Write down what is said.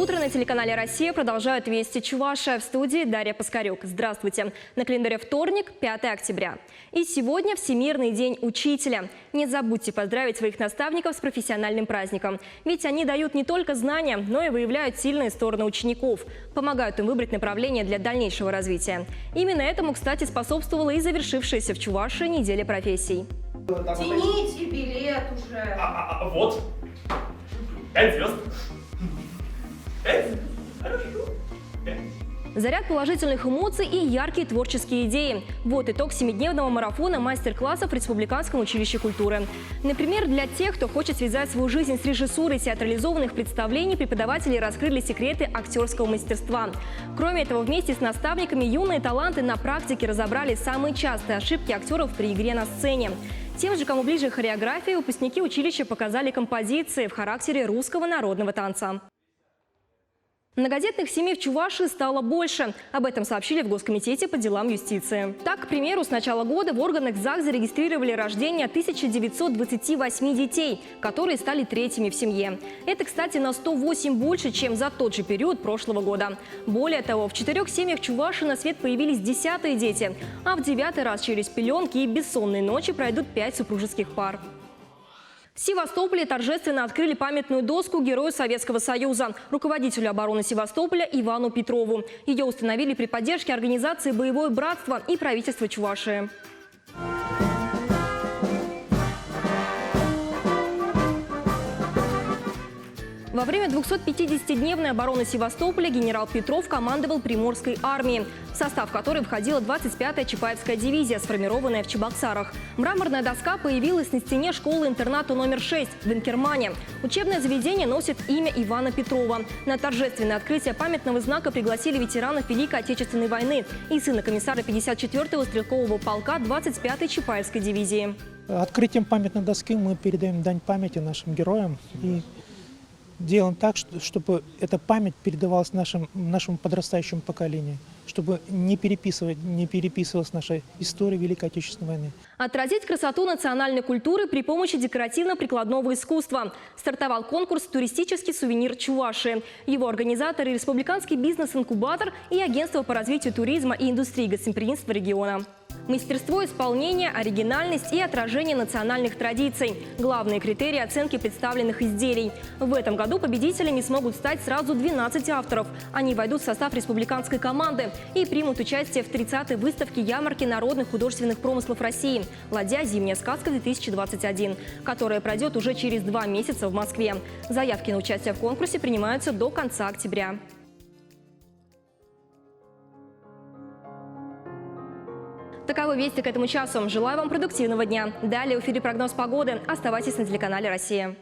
Утро на телеканале «Россия» продолжают «Вести Чувашия». В студии Дарья Паскарюк. Здравствуйте. На календаре вторник, 5 октября. И сегодня Всемирный день учителя. Не забудьте поздравить своих наставников с профессиональным праздником. Ведь они дают не только знания, но и выявляют сильные стороны учеников. Помогают им выбрать направление для дальнейшего развития. Именно этому, кстати, способствовала и завершившаяся в Чувашии неделя профессий. Тяните билет уже. Вот. 5 звезд. 5? Хорошо. 5. Заряд положительных эмоций и яркие творческие идеи. Вот итог 7-дневного марафона мастер-классов в Республиканском училище культуры. Например, для тех, кто хочет связать свою жизнь с режиссурой театрализованных представлений, преподаватели раскрыли секреты актерского мастерства. Кроме этого, вместе с наставниками юные таланты на практике разобрали самые частые ошибки актеров при игре на сцене. Тем же, кому ближе хореография, выпускники училища показали композиции в характере русского народного танца. Многодетных семей в Чувашии стало больше. Об этом сообщили в Госкомитете по делам юстиции. Так, к примеру, с начала года в органах ЗАГС зарегистрировали рождение 1928 детей, которые стали третьими в семье. Это, кстати, на 108 больше, чем за тот же период прошлого года. Более того, в 4 семьях Чувашии на свет появились 10-е дети, а в 9-й раз через пеленки и бессонные ночи пройдут 5 супружеских пар. В Севастополе торжественно открыли памятную доску Герою Советского Союза, руководителю обороны Севастополя Ивану Петрову. Ее установили при поддержке организации «Боевое братство» и правительства Чувашии. Во время 250-дневной обороны Севастополя генерал Петров командовал Приморской армией, в состав которой входила 25-я Чапаевская дивизия, сформированная в Чебоксарах. Мраморная доска появилась на стене школы-интерната номер 6 в Инкермане. Учебное заведение носит имя Ивана Петрова. На торжественное открытие памятного знака пригласили ветеранов Великой Отечественной войны и сына комиссара 54-го стрелкового полка 25-й Чапаевской дивизии. Открытием памятной доски мы передаем дань памяти нашим героям и делаем так, чтобы эта память передавалась нашему подрастающему поколению, чтобы не переписывалась наша история Великой Отечественной войны. Отразить красоту национальной культуры при помощи декоративно-прикладного искусства. Стартовал конкурс «Туристический сувенир Чувашии». Его организаторы – Республиканский бизнес-инкубатор и Агентство по развитию туризма и индустрии гостеприимства региона. Мастерство исполнения, оригинальность и отражение национальных традиций – главные критерии оценки представленных изделий. В этом году победителями смогут стать сразу 12 авторов. Они войдут в состав республиканской команды и примут участие в 30-й выставке ярмарки народных художественных промыслов России «Ладья. Зимняя сказка-2021», которая пройдет уже через 2 месяца в Москве. Заявки на участие в конкурсе принимаются до конца октября. Таковы вести к этому часу. Желаю вам продуктивного дня. Далее в эфире прогноз погоды. Оставайтесь на телеканале «Россия».